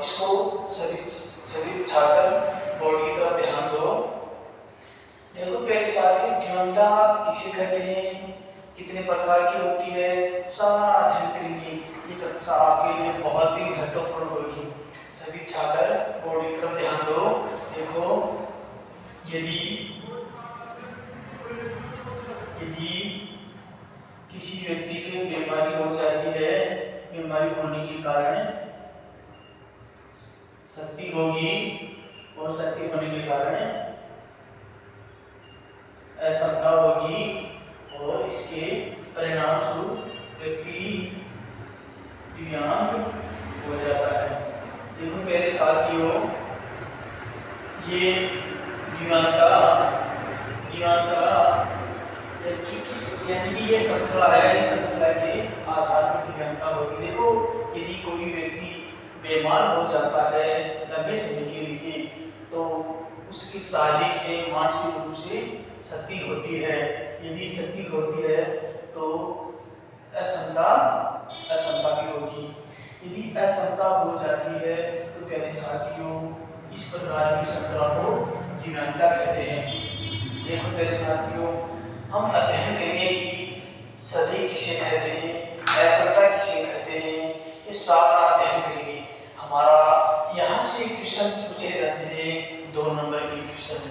इसको सभी सभी छात्र बोर्ड की तरफ ध्यान दो। देखो पहले साथी, द्वंद्वता किसे कहते हैं, कितने प्रकार की होती है, सारा अध्ययन करेंगे। ये कक्षा आपके लिए बहुत ही महत्वपूर्ण होगी। सभी छात्र बोर्ड की तरफ ध्यान दो। देखो यदि किसी व्यक्ति के बीमारी हो जाती है, बीमारी होने के कारण शक्ति होगी और शक्ति होने के कारण असमता होगी और इसके परिणाम स्वरूप व्यक्ति दिव्यांग हो जाता है। देखो प्यारे साथियों, ये दिव्यांगता यानी कि ये श्रृंखला है, इस श्रृंखला के आधार पर दिव्यांगता होगी। देखो यदि कोई व्यक्ति बीमार हो जाता है लंबे समय के लिए, तो उसकी शारीरिक एवं मानसिक रूप से शक्ति होती है। यदि शक्ति होती है तो असमता भी होगी। यदि असमता हो जाती है तो प्यारे साथियों, इस प्रकार की श्रृंखला को दिव्यांगता कहते हैं। देखो प्यारे साथियों, हम अध्ययन करेंगे कि सदी किसे कहते हैं, असमता किसे कहते हैं, ये सारा अध्ययन करेंगे। हमारा यहाँ से क्वेश्चन पूछे जाते हैं 2 नंबर के क्वेश्चन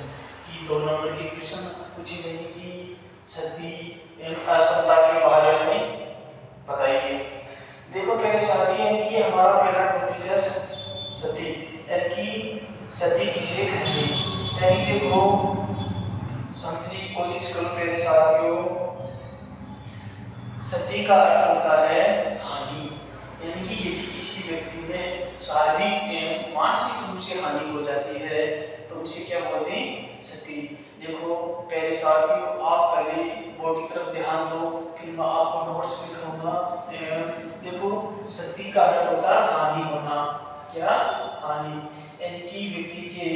की 2 नंबर के क्वेश्चन पूछे जाएंगे कि सदी एवं असमता के बारे में बताइए। देखो पहले साथी, यानी कि हमारा पहला टॉपिक है सती, यानी कि सती किसे कहते हैं। यानी देखो समझने की कोशिश करो पहले साथियों, सती का अर्थ होता है हानि। यानी कि यदि किसी व्यक्ति में शारीरिक एवं मानसिक रूप से हानि हो जाती है तो उसे क्या बोलते हैं, सती। देखो पहले साथियों, आप पहले बोर्ड की तरफ ध्यान दो, फिर मैं आपको नोट्स में लिखूंगा। देखो सती का अर्थ होता है हानि होना। क्या हानि, यानी कि व्यक्ति के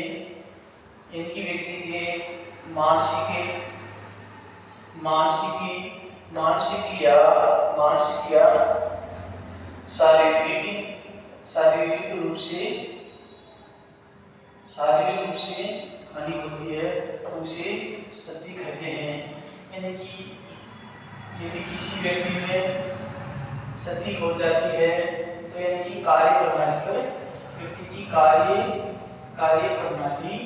मानसिक या शारीरिक रूप से हानि होती है तो उसे सती कहते हैं। यानी कि यदि किसी व्यक्ति में सती हो जाती है तो यानी कि कार्य प्रणाली पर व्यक्ति की कार्य प्रणाली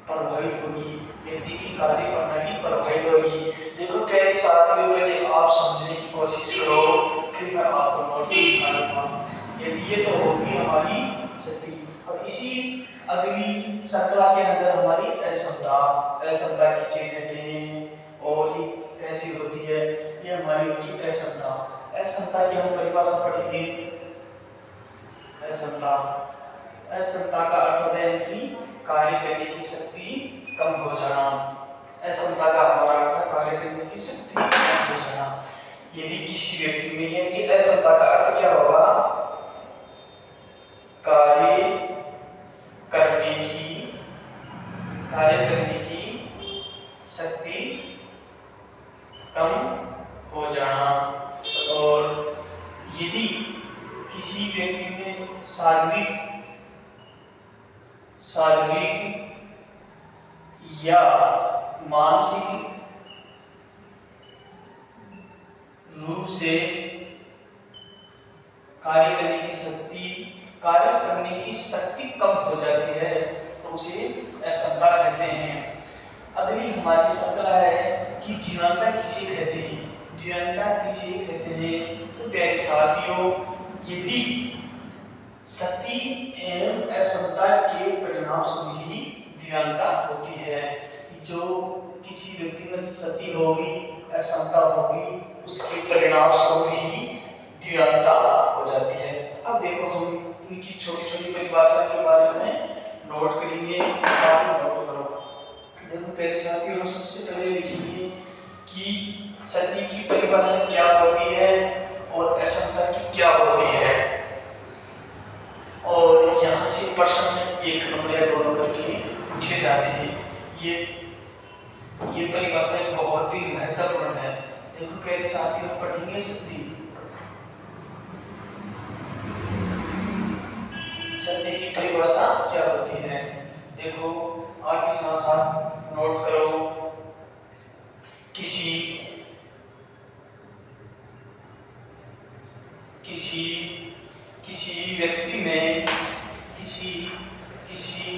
प्रभावित होगी, व्यक्ति की कार्य प्रणाली प्रभावित होगी। देखो प्यारे साथियों, पहले आप समझने की कोशिश करो, फिर मैं आपको नोट्स दिखा दूंगा। यदि ये तो होगी हमारी सती। और इसी अगली श्रृंखला के अंदर हमारी असमता किसे कहते हैं और ये कैसी होती है, ये हमारी होगी असमता की हम परिभाषा पढ़ेंगे। असमता का अर्थ होता है कि कार्य करने की शक्ति कम हो जाना। असमता का हमारा अर्थ है कार्य करने की शक्ति कम हो जाना। यदि किसी व्यक्ति में यानी कि असमता का अर्थ क्या होगा, कार्य करने की शक्ति कम हो जाना। और यदि किसी व्यक्ति में शारीरिक या मानसिक रूप से कार्य करने की शक्ति कम हो जाती है तो उसे असमता कहते हैं। अगली हमारी श्रृंखला है कि दिव्यांगता किसे कहते हैं। तो प्यारे साथियों, यदि सती एवं असमता के परिणाम स्वरूप ही दिव्यांगता होती है। जो किसी व्यक्ति में सती होगी, असमता होगी, उसके परिणाम स्वरूप ही दिव्यांगता हो जाती है। अब देखो हम इनकी छोटी छोटी परिभाषा के बारे में नोट करेंगे, आप नोट करो। देखो पहले साथियों, हम सबसे पहले लिखेंगे कि सती की परिभाषा क्या होती है और असमता की क्या होती है। और यहाँ से प्रश्न 1 नंबर या 2 नंबर के पूछे जाते हैं। ये परिभाषा बहुत ही महत्वपूर्ण है। देखो पहले साथियों, पढ़ेंगे सती। परिभाषा क्या होती है। देखो आप भी साथ साथ नोट करो। किसी किसी किसी व्यक्ति में किसी किसी